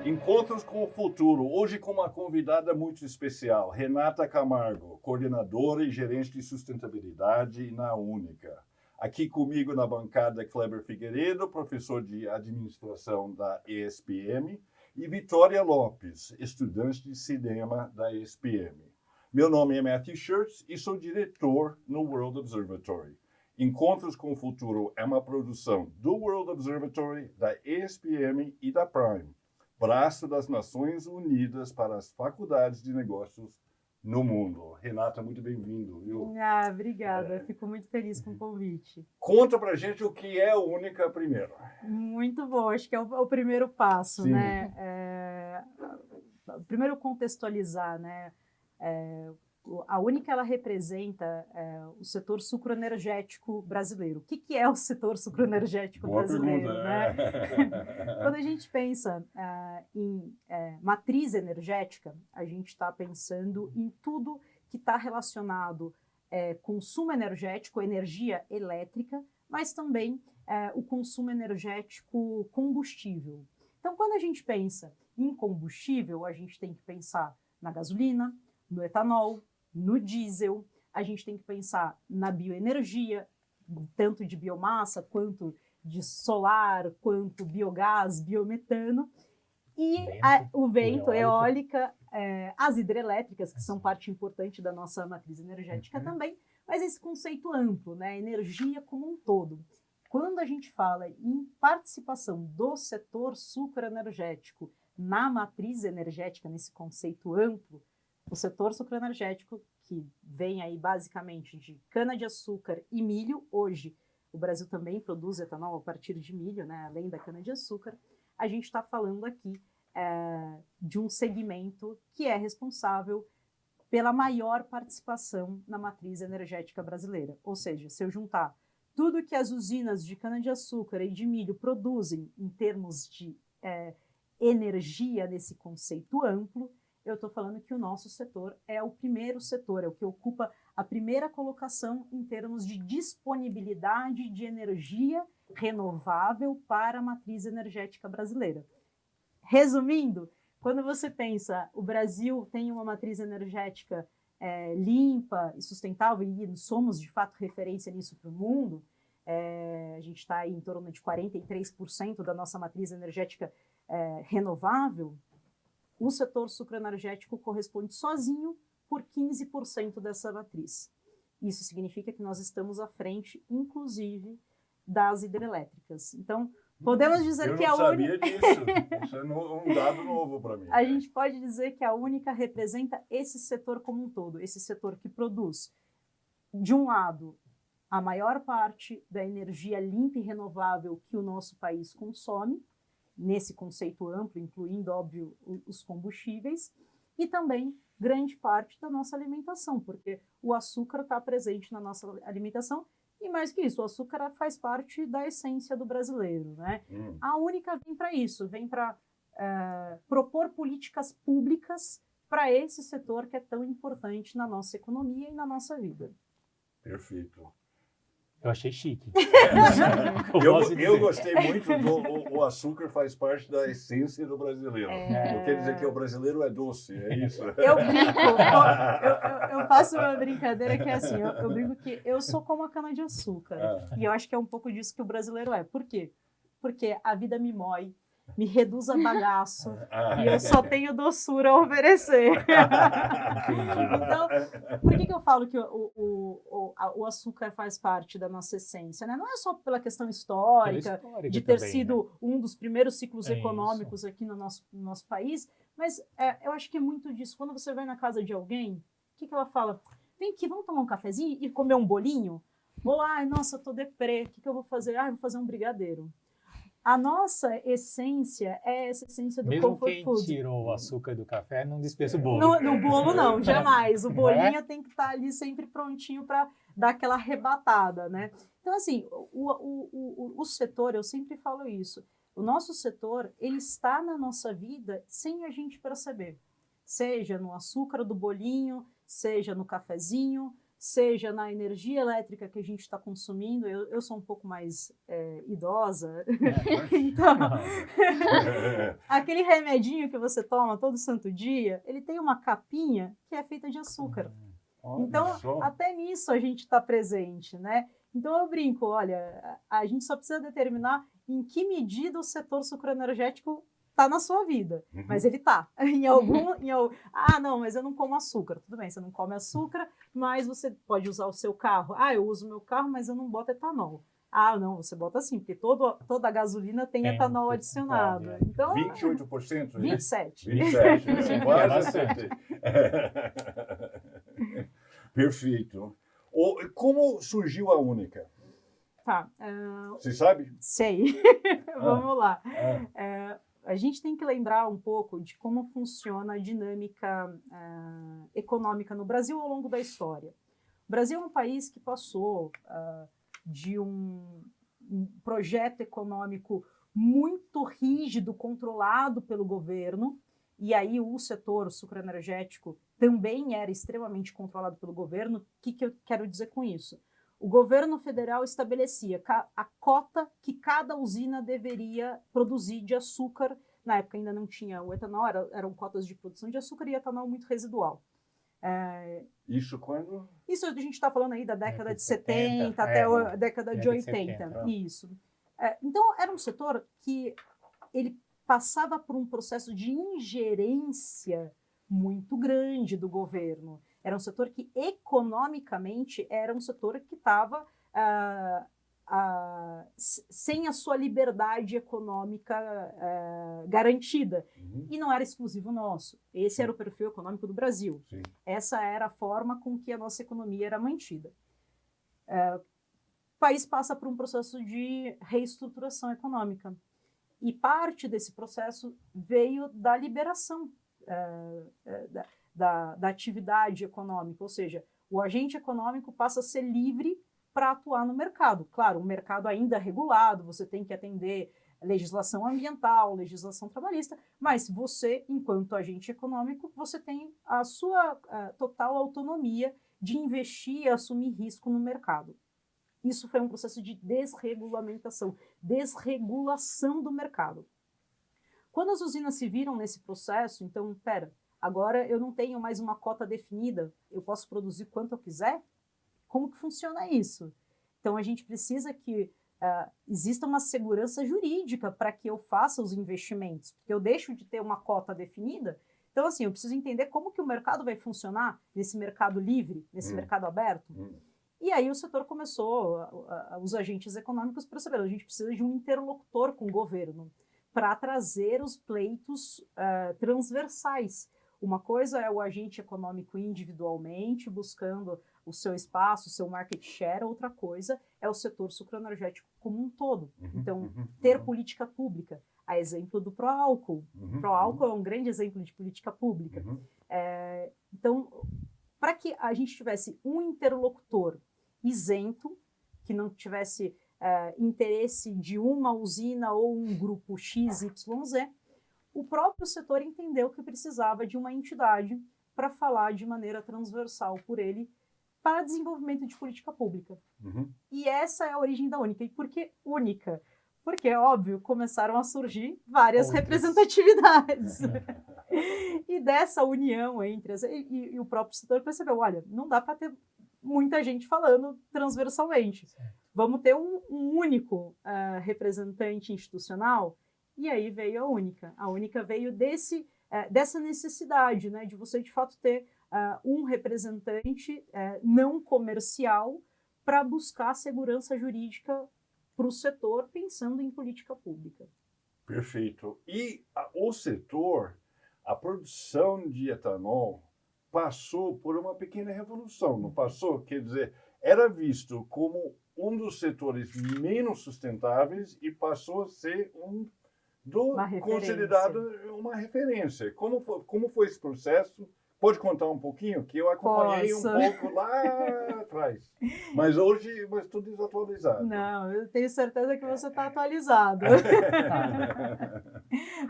Encontros com o Futuro, hoje com uma convidada muito especial, Renata Camargo, coordenadora e gerente de sustentabilidade na Única. Aqui comigo na bancada, Kleber Figueiredo, professor de administração da ESPM, e Vitória Lopes, estudante de cinema da ESPM. Meu nome é Matthew Schurtz e sou diretor no World Observatory. Encontros com o Futuro é uma produção do World Observatory, da ESPM e da Prime, braço das Nações Unidas para as Faculdades de Negócios no mundo. Renata, muito bem-vindo, viu? Obrigada. Fico muito feliz com o convite. Conta pra gente o que é a Única primeiro. Muito bom, acho que é o primeiro passo, Sim. né? Primeiro contextualizar, né? A Única, ela representa o setor sucroenergético brasileiro. O que é o setor sucroenergético Boa brasileiro? pergunta, Né? Quando a gente pensa em matriz energética, a gente está pensando em tudo que está relacionado consumo energético, energia elétrica, mas também o consumo energético combustível. Então, quando a gente pensa em combustível, a gente tem que pensar na gasolina, no etanol, no diesel, a gente tem que pensar na bioenergia, tanto de biomassa, quanto de solar, quanto biogás, biometano, e o vento, eólica, as hidrelétricas, que são parte importante da nossa matriz energética também, mas esse conceito amplo, né, energia como um todo. Quando a gente fala em participação do setor sucroenergético na matriz energética, nesse conceito amplo, o setor sucroenergético, que vem aí basicamente de cana-de-açúcar e milho, hoje o Brasil também produz etanol a partir de milho, né, além da cana-de-açúcar, a gente está falando aqui de um segmento que é responsável pela maior participação na matriz energética brasileira. Ou seja, se eu juntar tudo que as usinas de cana-de-açúcar e de milho produzem em termos de energia nesse conceito amplo, eu estou falando que o nosso setor é o primeiro setor, é o que ocupa a primeira colocação em termos de disponibilidade de energia renovável para a matriz energética brasileira. Resumindo, quando você pensa, o Brasil tem uma matriz energética limpa e sustentável, e somos de fato referência nisso para o mundo, a gente está aí em torno de 43% da nossa matriz energética renovável, o setor sucroenergético corresponde sozinho por 15% dessa matriz. Isso significa que nós estamos à frente, inclusive, das hidrelétricas. Então, podemos dizer que a Única... Eu não sabia disso. Isso é um dado novo para mim. A gente pode dizer que a Única representa esse setor como um todo, esse setor que produz, de um lado, a maior parte da energia limpa e renovável que o nosso país consome, nesse conceito amplo, incluindo, óbvio, os combustíveis, e também grande parte da nossa alimentação, porque o açúcar está presente na nossa alimentação, e mais que isso, o açúcar faz parte da essência do brasileiro, né? A Única vem para isso, vem para propor políticas públicas para esse setor que é tão importante na nossa economia e na nossa vida. Perfeito. Eu achei chique. Eu gostei muito do açúcar faz parte da essência do brasileiro. Não quer dizer que o brasileiro é doce, é isso? Eu brinco, eu faço uma brincadeira que é assim, eu brinco que eu sou como a cana-de-açúcar. E eu acho que é um pouco disso que o brasileiro é. Por quê? Porque a vida me mói, me reduz a bagaço e eu só tenho doçura a oferecer. Então, por que eu falo que o açúcar faz parte da nossa essência? Né? Não é só pela questão histórica de ter também, sido né? um dos primeiros ciclos econômicos aqui no nosso país, mas eu acho que é muito disso. Quando você vai na casa de alguém, o que ela fala? Vem aqui, vamos tomar um cafezinho e comer um bolinho? Ou, ai, nossa, eu tô deprê, o que eu vou fazer? Ah, vou fazer um brigadeiro. A nossa essência é essa essência do Mesmo comfort quem food. tirou o açúcar do café não despeça o bolo. No bolo não, jamais. O bolinho tem que estar ali sempre prontinho para dar aquela arrebatada, né? Então, assim, o setor, eu sempre falo isso, o nosso setor, ele está na nossa vida sem a gente perceber. Seja no açúcar do bolinho, seja no cafezinho, seja na energia elétrica que a gente está consumindo. Eu sou um pouco mais idosa, então aquele remedinho que você toma todo santo dia, ele tem uma capinha que é feita de açúcar. Então, até nisso a gente está presente, né? Então eu brinco, olha, a gente só precisa determinar em que medida o setor sucroenergético está na sua vida, mas ele está. Ah, não, mas eu não como açúcar. Tudo bem, você não come açúcar, mas você pode usar o seu carro. Ah, eu uso o meu carro, mas eu não boto etanol. Ah, não, você bota sim, porque toda a gasolina tem etanol adicionado. Então, 28%? 27%. 27%, quase acertei. Perfeito. Como surgiu a Única? Tá. Você sabe? Sei. Vamos lá. A gente tem que lembrar um pouco de como funciona a dinâmica econômica no Brasil ao longo da história. O Brasil é um país que passou de um projeto econômico muito rígido, controlado pelo governo, e aí o setor sucroenergético também era extremamente controlado pelo governo. O que eu quero dizer com isso? O governo federal estabelecia a cota que cada usina deveria produzir de açúcar. Na época ainda não tinha o etanol, eram cotas de produção de açúcar e etanol muito residual. Isso quando? Isso a gente está falando aí da década de 70 até a década de 80. Isso. Então, era um setor que ele passava por um processo de ingerência muito grande do governo. Era um setor que, economicamente, era um setor que estava sem a sua liberdade econômica garantida. E não era exclusivo nosso. Esse era o perfil econômico do Brasil. Sim. Essa era a forma com que a nossa economia era mantida. O país passa por um processo de reestruturação econômica. E parte desse processo veio da liberação da atividade econômica, ou seja, o agente econômico passa a ser livre para atuar no mercado. Claro, o mercado ainda é regulado, você tem que atender legislação ambiental, legislação trabalhista, mas você, enquanto agente econômico, você tem a sua total autonomia de investir e assumir risco no mercado. Isso foi um processo de desregulação do mercado. Quando as usinas se viram nesse processo, então, agora eu não tenho mais uma cota definida, eu posso produzir quanto eu quiser? Como que funciona isso? Então, a gente precisa que exista uma segurança jurídica para que eu faça os investimentos, porque eu deixo de ter uma cota definida. Então, assim, eu preciso entender como que o mercado vai funcionar nesse mercado livre, nesse mercado aberto. E aí o setor começou, os agentes econômicos perceberam, a gente precisa de um interlocutor com o governo para trazer os pleitos transversais. Uma coisa é o agente econômico individualmente, buscando o seu espaço, o seu market share. Outra coisa é o setor sucroenergético como um todo. Então, ter política pública. A exemplo do Proálcool. Proálcool é um grande exemplo de política pública. Então, para que a gente tivesse um interlocutor isento, que não tivesse interesse de uma usina ou um grupo XYZ, o próprio setor entendeu que precisava de uma entidade para falar de maneira transversal por ele para desenvolvimento de política pública. E essa é a origem da Única. E por que Única? Porque, óbvio, começaram a surgir várias representatividades. E dessa união entre e o próprio setor percebeu, olha, não dá para ter muita gente falando transversalmente. Vamos ter um único representante institucional. E aí veio a Única. A Única veio dessa necessidade, né, de você, de fato, ter um representante não comercial para buscar segurança jurídica para o setor, pensando em política pública. Perfeito. E o setor, a produção de etanol, passou por uma pequena revolução, não passou? Quer dizer, era visto como um dos menos sustentáveis e passou a ser considerado uma referência. Como foi esse processo? Pode contar um pouquinho? Que eu acompanhei Posso. um pouco lá atrás. Mas hoje estou desatualizado. Não, eu tenho certeza que você está atualizado.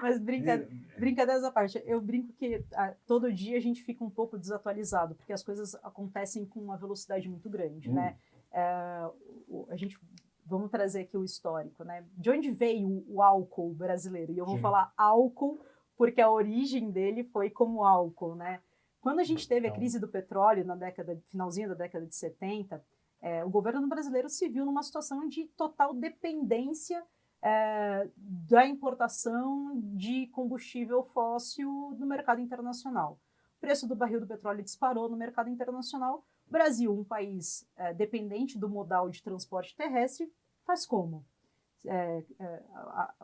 Mas brincadeiras à parte, eu brinco que todo dia a gente fica um pouco desatualizado, porque as coisas acontecem com uma velocidade muito grande, né? Vamos trazer aqui o histórico, né? De onde veio o álcool brasileiro? E eu vou falar álcool porque a origem dele foi como álcool, né? Quando a gente teve a crise do petróleo finalzinho da década de 70, o governo brasileiro se viu numa situação de total dependência da importação de combustível fóssil no mercado internacional. O preço do barril do petróleo disparou no mercado internacional. O Brasil, um país dependente do modal de transporte terrestre, faz como?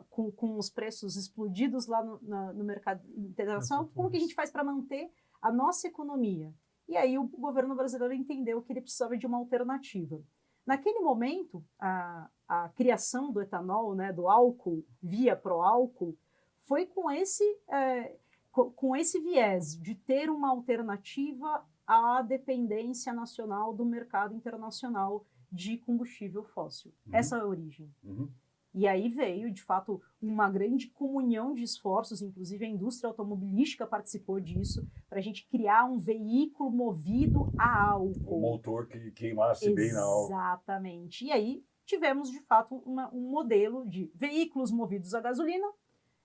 Com os preços explodidos lá no mercado internacional, como que a gente faz para manter a nossa economia? E aí o governo brasileiro entendeu que ele precisava de uma alternativa. Naquele momento, a criação do etanol, né, do álcool via proálcool, foi com esse viés de ter uma alternativa à dependência nacional do mercado internacional de combustível fóssil. Essa é a origem. E aí veio, de fato, uma grande comunhão de esforços, inclusive a indústria automobilística participou disso, para a gente criar um veículo movido a álcool. Um motor que queimasse bem na álcool. Exatamente. E aí tivemos, de fato, um modelo de veículos movidos a gasolina,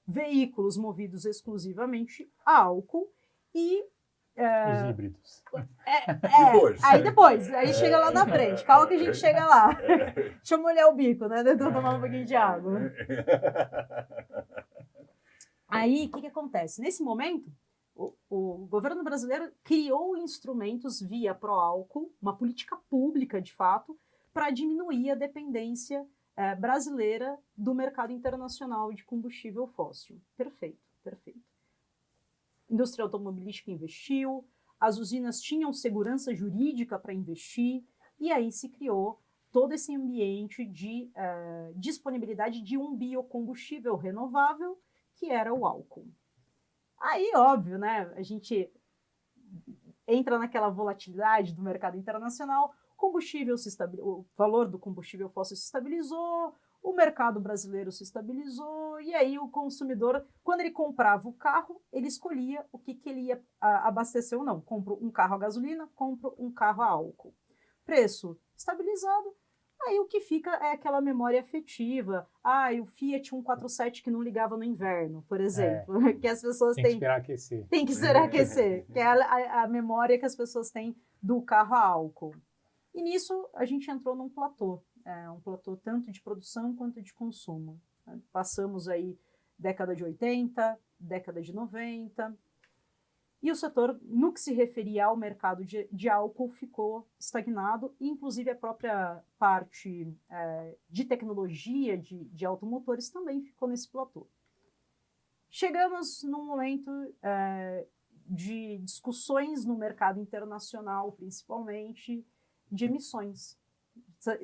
veículos movidos exclusivamente a álcool e... Os híbridos. Aí chega lá na frente. Calma que a gente chega lá. Deixa eu molhar o bico, né? Deixa eu tomar um pouquinho de água. Aí, o que acontece? Nesse momento, o governo brasileiro criou instrumentos via proálcool, uma política pública, de fato, para diminuir a dependência brasileira do mercado internacional de combustível fóssil. Perfeito, perfeito. A indústria automobilística investiu, as usinas tinham segurança jurídica para investir, e aí se criou todo esse ambiente de disponibilidade de um biocombustível renovável, que era o álcool. Aí, óbvio, né, a gente entra naquela volatilidade do mercado internacional, o valor do combustível fóssil se estabilizou, o mercado brasileiro se estabilizou, e aí o consumidor, quando ele comprava o carro, ele escolhia o que ele ia abastecer ou não. Compro um carro a gasolina, compro um carro a álcool. Preço estabilizado, aí o que fica é aquela memória afetiva. O Fiat 147 que não ligava no inverno, por exemplo. Que as pessoas tem que esperar aquecer. Tem que esperar aquecer, que é a memória que as pessoas têm do carro a álcool. E nisso a gente entrou num platô. Um platô tanto de produção quanto de consumo. Passamos aí década de 80, década de 90, e o setor, no que se referia ao mercado de álcool, ficou estagnado, e inclusive a própria parte de tecnologia de automotores também ficou nesse platô. Chegamos num momento de discussões no mercado internacional, principalmente, de emissões.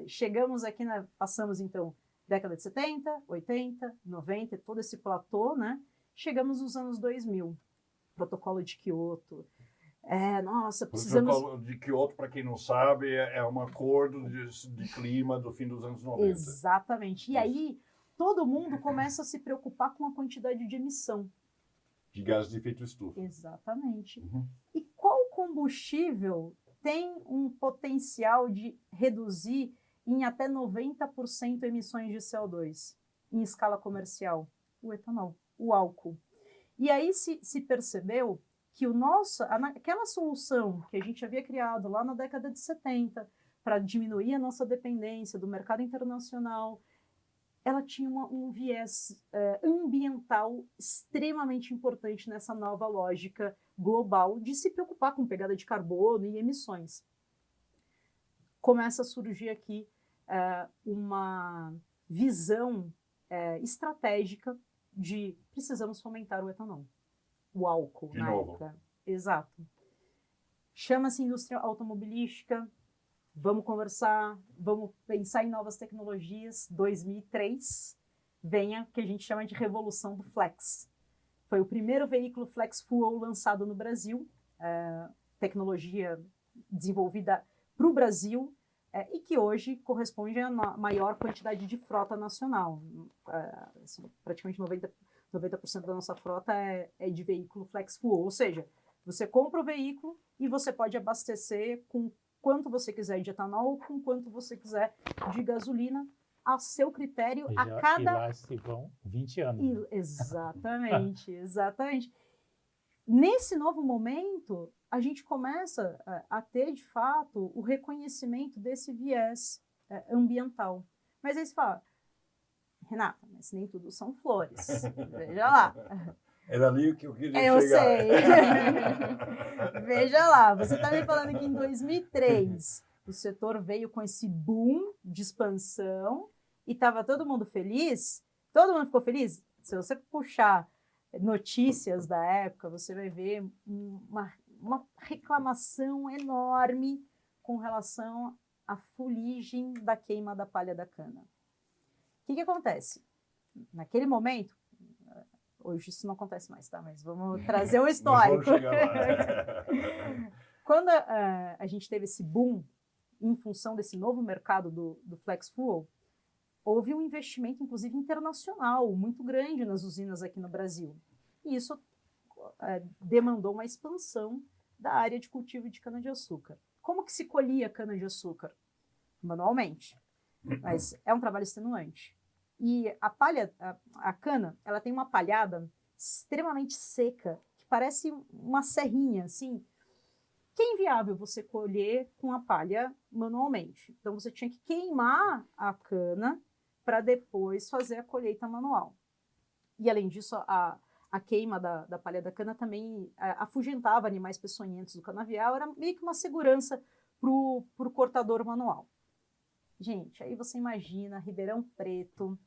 Chegamos aqui, passamos então década de 70, 80, 90, todo esse platô, né? Chegamos nos anos 2000, protocolo de Kyoto. Precisamos... O protocolo de Kyoto, para quem não sabe, é um acordo de clima do fim dos anos 90. Exatamente. E aí, todo mundo começa a se preocupar com a quantidade de emissão. De gases de efeito estufa. Exatamente. E qual combustível tem um potencial de reduzir em até 90% emissões de CO2 em escala comercial? O etanol, o álcool. E aí se percebeu que aquela solução que a gente havia criado lá na década de 70 para diminuir a nossa dependência do mercado internacional, ela tinha um viés ambiental extremamente importante nessa nova lógica global de se preocupar com pegada de carbono e emissões. Começa a surgir aqui uma visão estratégica de precisamos fomentar o etanol, o álcool de na novo. época. Exato. Chama-se indústria automobilística, vamos conversar, vamos pensar em novas tecnologias. 2003, vem a que a gente chama de revolução do flex. Foi o primeiro veículo flex fuel lançado no Brasil, tecnologia desenvolvida para o Brasil e que hoje corresponde à maior quantidade de frota nacional. Assim, praticamente 90% da nossa frota é de veículo flex fuel, ou seja, você compra o veículo e você pode abastecer com quanto você quiser de etanol, com quanto você quiser de gasolina, a seu critério, E a cada... E lá se vão 20 anos. Exatamente, exatamente. Nesse novo momento, a gente começa a ter, de fato, o reconhecimento desse viés ambiental. Mas aí você fala, Renata, mas nem tudo são flores. Veja lá. Era ali que eu queria Eu chegar. sei. Veja lá, você está me falando que em 2003 o setor veio com esse boom de expansão e estava todo mundo feliz? Todo mundo ficou feliz? Se você puxar notícias da época, você vai ver uma reclamação enorme com relação à fuligem da queima da palha da cana. O que acontece? Naquele momento, hoje isso não acontece mais, tá? Mas vamos trazer um histórico. Vamos chegar lá. Quando a gente teve esse boom em função desse novo mercado do flex fuel, houve um investimento, inclusive, internacional muito grande nas usinas aqui no Brasil. E isso demandou uma expansão da área de cultivo de cana-de-açúcar. Como que se colhia cana-de-açúcar? Manualmente. Mas é um trabalho extenuante. E a cana, ela tem uma palhada extremamente seca, que parece uma serrinha, assim, que é inviável você colher com a palha manualmente. Então, você tinha que queimar a cana para depois fazer a colheita manual. E, além disso, a queima da palha da cana também afugentava animais peçonhentos do canavial, era meio que uma segurança para o cortador manual. Gente, aí você imagina Ribeirão Preto,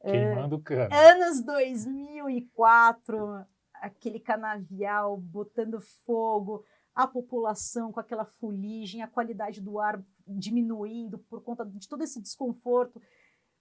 Queimando cana. anos 2004, aquele canavial botando fogo, a população com aquela fuligem, a qualidade do ar diminuindo por conta de todo esse desconforto.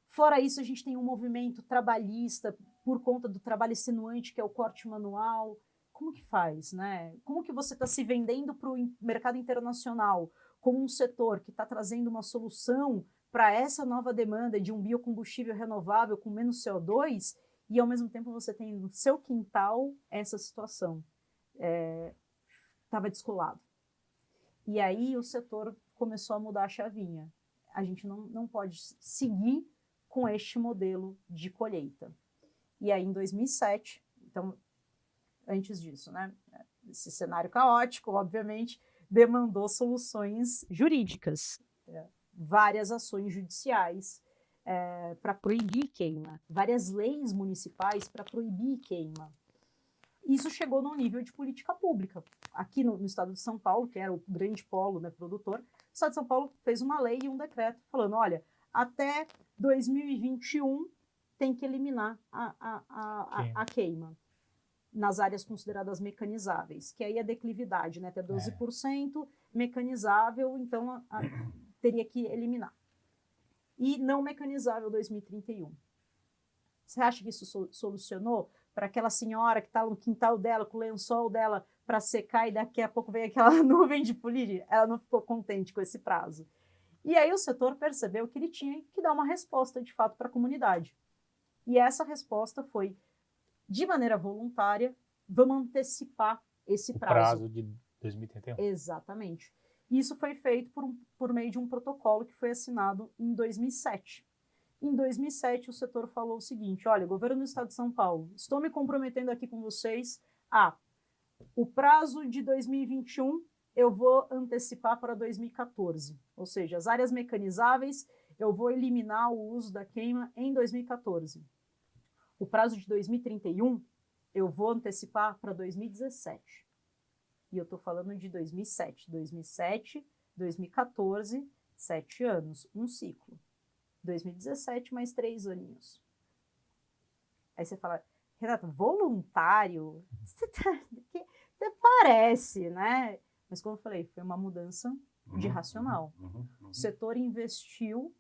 Fora isso, a gente tem um movimento trabalhista por conta do trabalho extenuante, que é o corte manual. Como que faz, né? Como que você está se vendendo para o mercado internacional como um setor que está trazendo uma solução para essa nova demanda de um biocombustível renovável com menos CO2 e, ao mesmo tempo, você tem no seu quintal essa situação. Estava descolado. E aí o setor começou a mudar a chavinha. A gente não pode seguir com este modelo de colheita. E aí, em 2007, então, antes disso, né, esse cenário caótico, obviamente, demandou soluções jurídicas, várias ações judiciais para proibir queima, várias leis municipais para proibir queima. Isso chegou num nível de política pública. Aqui no estado de São Paulo, que era o grande polo, né, produtor, o estado de São Paulo fez uma lei e um decreto falando, olha, até 2021 tem que eliminar a queima nas áreas consideradas mecanizáveis, que aí é declividade, né? Até 12% mecanizável, então teria que eliminar. E não mecanizável 2031. Você acha que isso solucionou para aquela senhora que está no quintal dela, com o lençol dela para secar e daqui a pouco vem aquela nuvem de fuligem? Ela não ficou contente com esse prazo. E aí o setor percebeu que ele tinha que dar uma resposta, de fato, para a comunidade. E essa resposta foi, de maneira voluntária, vamos antecipar esse prazo. O prazo de 2031. Exatamente. Isso foi feito por meio de um protocolo que foi assinado em 2007. Em 2007, o setor falou o seguinte, olha, governo do Estado de São Paulo, estou me comprometendo aqui com vocês a o prazo de 2021 eu vou antecipar para 2014. Ou seja, as áreas mecanizáveis, eu vou eliminar o uso da queima em 2014. O prazo de 2031, eu vou antecipar para 2017. E eu estou falando de 2007. 2007, 2014, 7 anos, um ciclo. 2017, mais 3 aninhos. Aí você fala, Renata, voluntário? Até parece, né? Mas como eu falei, foi uma mudança de racional. O setor investiu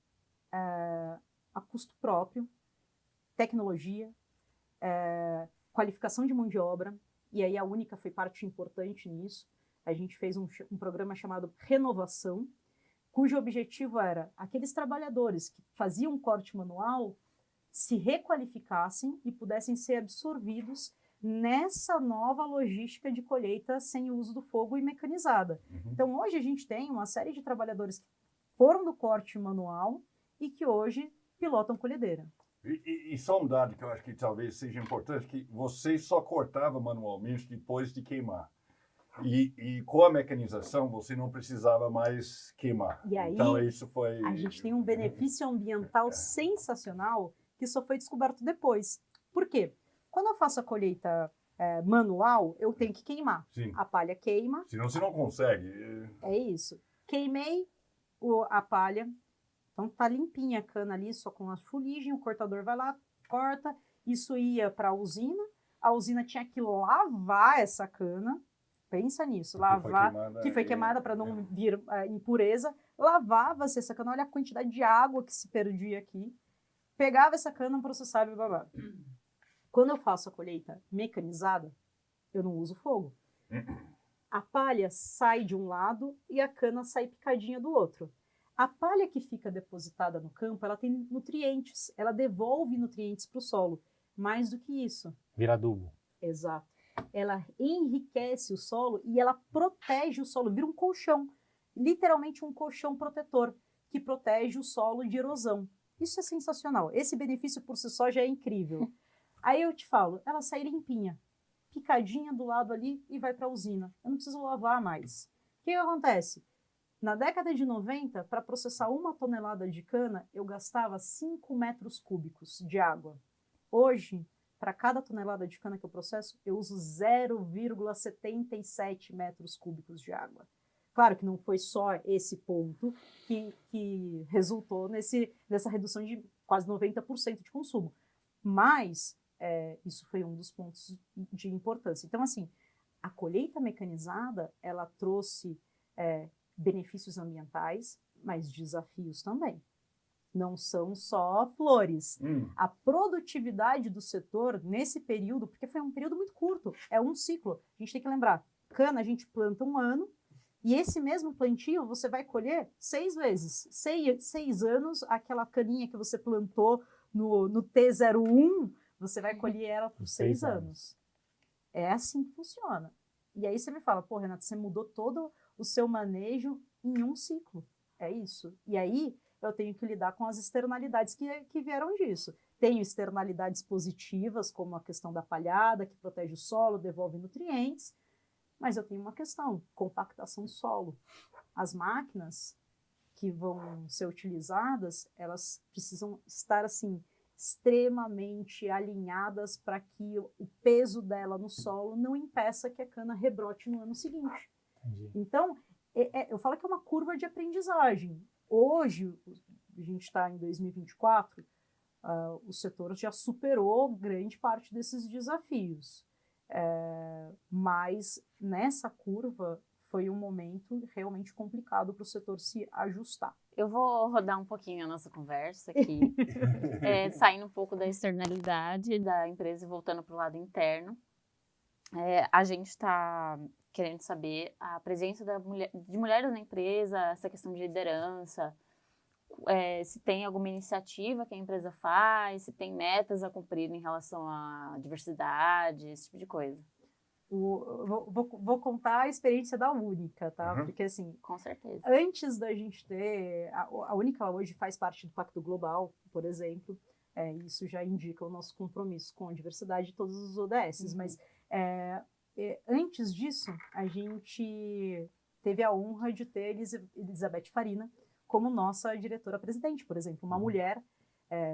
a custo próprio, tecnologia, qualificação de mão de obra, e aí a Única foi parte importante nisso. a gente fez um programa chamado Renovação, cujo objetivo era aqueles trabalhadores que faziam corte manual se requalificassem e pudessem ser absorvidos nessa nova logística de colheita sem o uso do fogo e mecanizada. Então, hoje a gente tem uma série de trabalhadores que foram do corte manual e que hoje pilotam colhedeira. E só um dado que eu acho que talvez seja importante, que você só cortava manualmente depois de queimar. E com a mecanização você não precisava mais queimar. E aí, então isso foi... a gente tem um benefício ambiental sensacional que só foi descoberto depois. Por quê? Quando eu faço a colheita manual, eu tenho que queimar. Sim. A palha queima. Senão você não consegue. É isso. Queimei a palha. Então tá limpinha a cana ali, só com a fuligem. O cortador vai lá, corta. Isso ia para a usina. A usina tinha que lavar essa cana. Pensa nisso. Lavar. Que foi queimada para não vir impureza. Lavava-se essa cana. Olha a quantidade de água que se perdia aqui. Pegava essa cana, processava e blá blá. Quando eu faço a colheita mecanizada, eu não uso fogo. A palha sai de um lado e a cana sai picadinha do outro. A palha que fica depositada no campo, ela tem nutrientes, ela devolve nutrientes para o solo. Mais do que isso. Vira adubo. Exato. Ela enriquece o solo e ela protege o solo, vira um colchão. Literalmente um colchão protetor, que protege o solo de erosão. Isso é sensacional. Esse benefício por si só já é incrível. Aí eu te falo, ela sai limpinha, picadinha do lado ali e vai para a usina. Eu não preciso lavar mais. O que acontece? Na década de 90, para processar 1 tonelada de cana, eu gastava 5 metros cúbicos de água. Hoje, para cada tonelada de cana que eu processo, eu uso 0,77 metros cúbicos de água. Claro que não foi só esse ponto que resultou nessa redução de quase 90% de consumo. Mas isso foi um dos pontos de importância. Então, assim, a colheita mecanizada, ela trouxe benefícios ambientais, mas desafios também. Não são só flores. A produtividade do setor nesse período, porque foi um período muito curto, é um ciclo. A gente tem que lembrar, cana a gente planta 1 ano, e esse mesmo plantio você vai colher 6 vezes. 6 anos, aquela caninha que você plantou no T01, você vai colher ela por 6 anos. É assim que funciona. E aí você me fala, pô, Renata, você mudou todo o seu manejo em um ciclo. É isso. E aí eu tenho que lidar com as externalidades que vieram disso. Tenho externalidades positivas, como a questão da palhada, que protege o solo, devolve nutrientes, mas eu tenho uma questão, compactação do solo. As máquinas que vão ser utilizadas, elas precisam estar, assim, extremamente alinhadas para que o peso dela no solo não impeça que a cana rebrote no ano seguinte. Entendi. Então, eu falo que é uma curva de aprendizagem. Hoje, a gente está em 2024, o setor já superou grande parte desses desafios. Mas nessa curva foi um momento realmente complicado para o setor se ajustar. Eu vou rodar um pouquinho a nossa conversa aqui, saindo um pouco da externalidade da empresa e voltando para o lado interno. A gente está querendo saber a presença de mulheres na empresa, essa questão de liderança, se tem alguma iniciativa que a empresa faz, se tem metas a cumprir em relação à diversidade, esse tipo de coisa. Vou contar a experiência da Única, tá? Porque assim, com certeza. Antes da gente ter... A Única hoje faz parte do Pacto Global, por exemplo. Isso já indica o nosso compromisso com a diversidade de todos os ODS. Mas antes disso, a gente teve a honra de ter Elizabeth Farina como nossa diretora-presidente, por exemplo. Uma mulher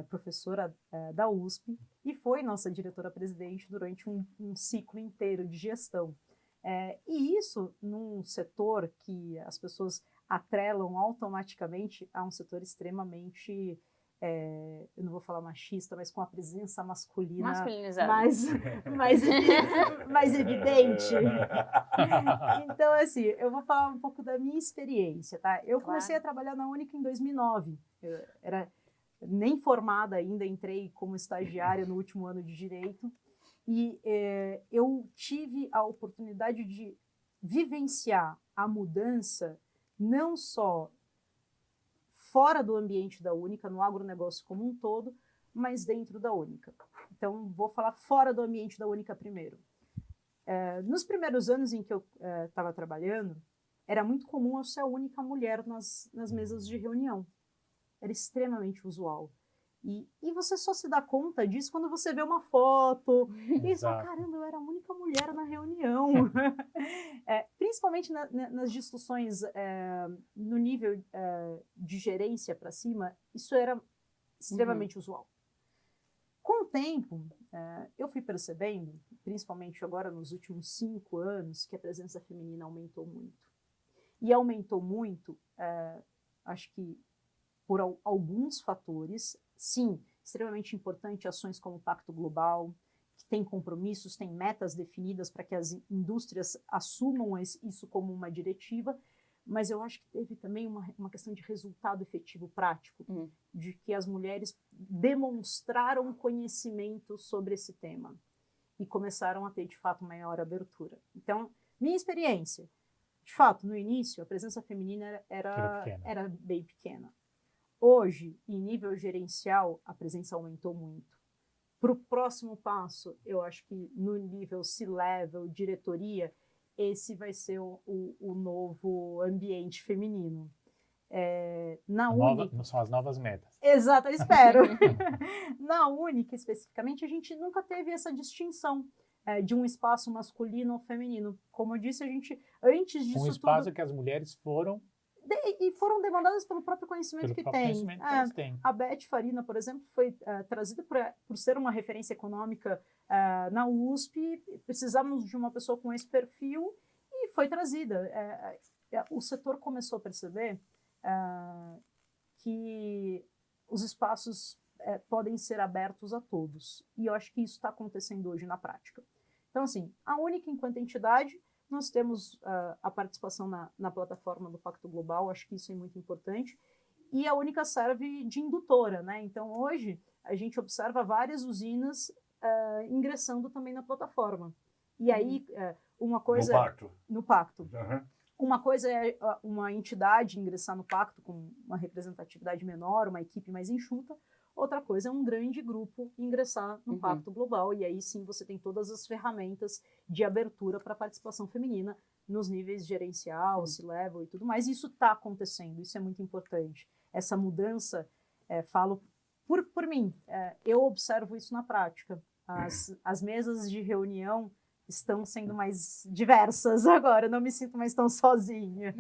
professora da USP, e foi nossa diretora-presidente durante um ciclo inteiro de gestão. E isso, num setor que as pessoas atrelam automaticamente a um setor extremamente, eu não vou falar machista, mas com a presença masculina mais evidente. Então, assim, eu vou falar um pouco da minha experiência, tá? Eu comecei a trabalhar na Única em 2009. Eu era nem formada ainda, entrei como estagiária no último ano de Direito, e eu tive a oportunidade de vivenciar a mudança não só fora do ambiente da Única, no agronegócio como um todo, mas dentro da Única. Então, vou falar fora do ambiente da Única primeiro. Nos primeiros anos em que eu estava trabalhando, era muito comum eu ser a única mulher nas mesas de reunião. Era extremamente usual. E você só se dá conta disso quando você vê uma foto. E você fala, caramba, eu era a única mulher na reunião. Principalmente nas discussões no nível de gerência para cima, isso era extremamente usual. Com o tempo, eu fui percebendo, principalmente agora nos últimos 5 anos, que a presença feminina aumentou muito. E aumentou muito, acho que por alguns fatores. Sim, extremamente importante ações como o Pacto Global, que tem compromissos, tem metas definidas para que as indústrias assumam isso como uma diretiva, mas eu acho que teve também uma questão de resultado efetivo prático, de que as mulheres demonstraram conhecimento sobre esse tema e começaram a ter, de fato, maior abertura. Então, minha experiência, de fato, no início, a presença feminina era bem pequena. Hoje, em nível gerencial, a presença aumentou muito. Para o próximo passo, eu acho que no nível C-level, diretoria, esse vai ser o novo ambiente feminino. São as novas metas. Exato, eu espero. Na Única, especificamente, a gente nunca teve essa distinção de um espaço masculino ou feminino. Como eu disse, a gente, antes disso um espaço que as mulheres foram demandadas pelo próprio conhecimento que tem. A Beth Farina, por exemplo, foi trazida por ser uma referência econômica na USP. Precisávamos de uma pessoa com esse perfil e foi trazida. O setor começou a perceber que os espaços podem ser abertos a todos. E eu acho que isso está acontecendo hoje na prática. Então, assim, a Única, enquanto entidade, nós temos a participação na plataforma do Pacto Global, acho que isso é muito importante, e a Única serve de indutora, né? Então, hoje, a gente observa várias usinas ingressando também na plataforma. E aí, uma coisa... No Pacto. Uhum. Uma coisa é uma entidade ingressar no Pacto com uma representatividade menor, uma equipe mais enxuta. Outra coisa é um grande grupo ingressar no Pacto Global, e aí sim você tem todas as ferramentas de abertura para a participação feminina nos níveis gerencial, C-level e tudo mais. Isso está acontecendo, isso é muito importante. Essa mudança, falo por mim, eu observo isso na prática. As mesas de reunião estão sendo mais diversas agora, eu não me sinto mais tão sozinha.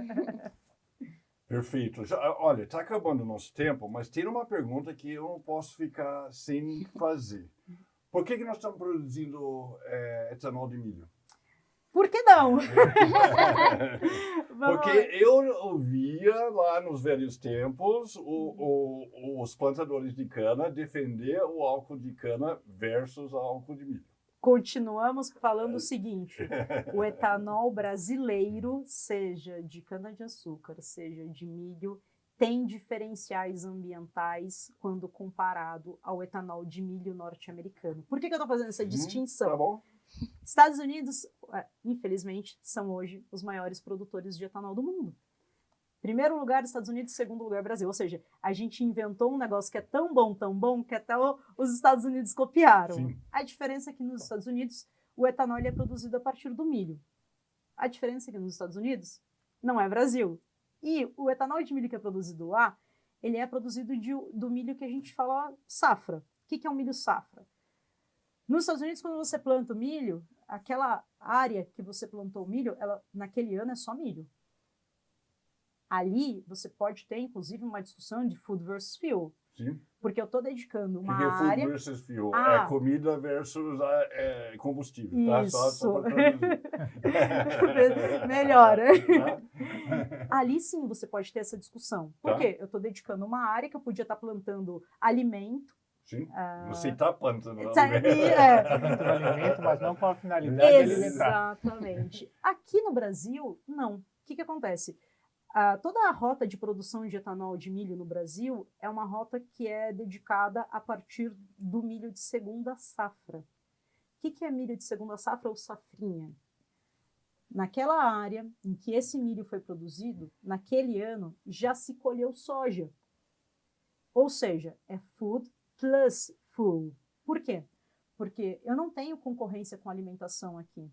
Perfeito. Olha, está acabando o nosso tempo, mas tem uma pergunta que eu não posso ficar sem fazer. Por que nós estamos produzindo etanol de milho? Por que não? Porque eu ouvia lá nos velhos tempos os plantadores de cana defender o álcool de cana versus o álcool de milho. Continuamos falando o seguinte, o etanol brasileiro, seja de cana-de-açúcar, seja de milho, tem diferenciais ambientais quando comparado ao etanol de milho norte-americano. Por que eu estou fazendo essa distinção? Tá bom. Estados Unidos, infelizmente, são hoje os maiores produtores de etanol do mundo. Primeiro lugar, Estados Unidos, segundo lugar, Brasil. Ou seja, a gente inventou um negócio que é tão bom, que até os Estados Unidos copiaram. Sim. A diferença é que nos Estados Unidos, o etanol é produzido a partir do milho. A diferença é que nos Estados Unidos, não é Brasil. E o etanol de milho que é produzido lá, ele é produzido do milho que a gente fala safra. O que é um milho safra? Nos Estados Unidos, quando você planta o milho, aquela área que você plantou o milho, naquele ano é só milho. Ali, você pode ter, inclusive, uma discussão de food versus fuel. Sim. Porque eu estou dedicando uma área... área... food versus fuel? É comida versus combustível, tá? Isso. Só para traduzir. Melhor. Ali, sim, você pode ter essa discussão. Por quê? Eu estou dedicando uma área que eu podia estar plantando alimento. Sim, você está plantando alimento. Está plantando alimento, mas não com a finalidade de alimentar. Exatamente. Aqui no Brasil, não. O que acontece? Toda a rota de produção de etanol de milho no Brasil é uma rota que é dedicada a partir do milho de segunda safra. O que é milho de segunda safra ou safrinha? naquela área em que esse milho foi produzido, naquele ano, já se colheu soja. Ou seja, é food plus fuel. Por quê? Porque eu não tenho concorrência com alimentação aqui.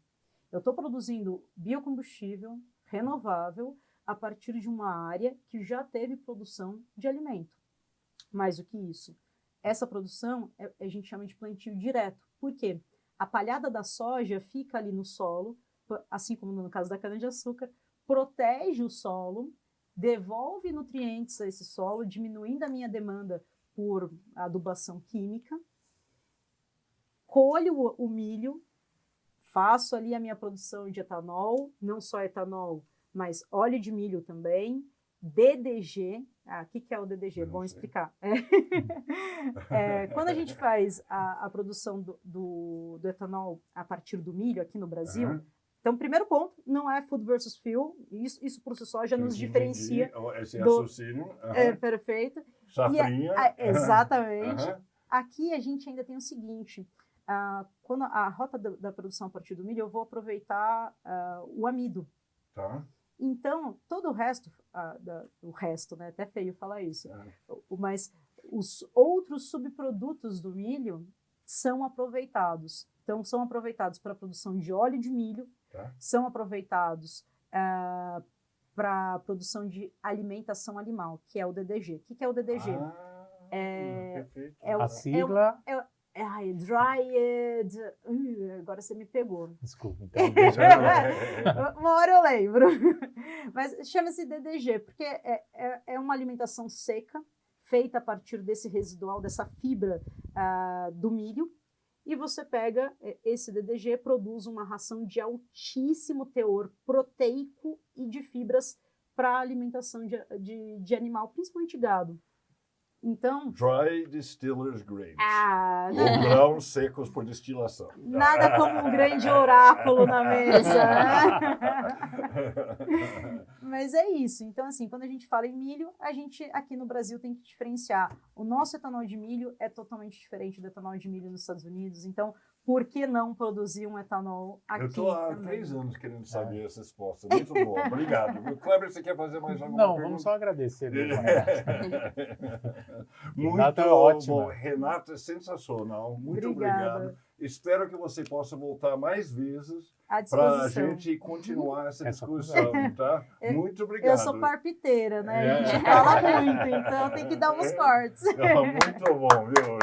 Eu estou produzindo biocombustível renovável a partir de uma área que já teve produção de alimento. Mais do que isso, essa produção a gente chama de plantio direto. Por quê? A palhada da soja fica ali no solo, assim como no caso da cana-de-açúcar, protege o solo, devolve nutrientes a esse solo, diminuindo a minha demanda por adubação química, colho o milho, faço ali a minha produção de etanol, não só etanol, mas óleo de milho também, DDG. O que é o DDG? Bom explicar. Quando a gente faz a produção do etanol a partir do milho aqui no Brasil, então, primeiro ponto, não é food versus fuel, isso por si só já nos diferencia. Esse raciocínio. Perfeito. Safrinha. Exatamente. Aqui a gente ainda tem o seguinte, quando a rota da produção a partir do milho, eu vou aproveitar o amido. Tá. Então, todo o resto, né? Até feio falar isso, mas os outros subprodutos do milho são aproveitados. Então, são aproveitados para a produção de óleo de milho, são aproveitados para a produção de alimentação animal, que é o DDG. O que é o DDG? Perfeito. A sigla... Dried... agora você me pegou. Desculpa, então deixa eu... Uma hora eu lembro. Mas chama-se DDG, porque é uma alimentação seca, feita a partir desse residual, dessa fibra do milho, e você pega esse DDG, produz uma ração de altíssimo teor proteico e de fibras para alimentação de animal, principalmente gado. Então, Dry distillers grains. Ou grãos secos por destilação. Nada como um grande oráculo na mesa. Mas é isso. Então, assim, quando a gente fala em milho, a gente aqui no Brasil tem que diferenciar. O nosso etanol de milho é totalmente diferente do etanol de milho nos Estados Unidos. Então, por que não produzir um etanol aqui? Eu estou há 3 anos querendo saber essa resposta. Muito bom. Obrigado. Kleber, você quer fazer mais alguma pergunta? Não, vamos só agradecer. Muito ótimo. bom. Renata é sensacional. Muito obrigado. Espero que você possa voltar mais vezes para a gente continuar essa discussão, tá? Muito obrigado. Eu sou parpiteira, né? A gente fala muito, então tem que dar uns cortes. Muito bom, viu?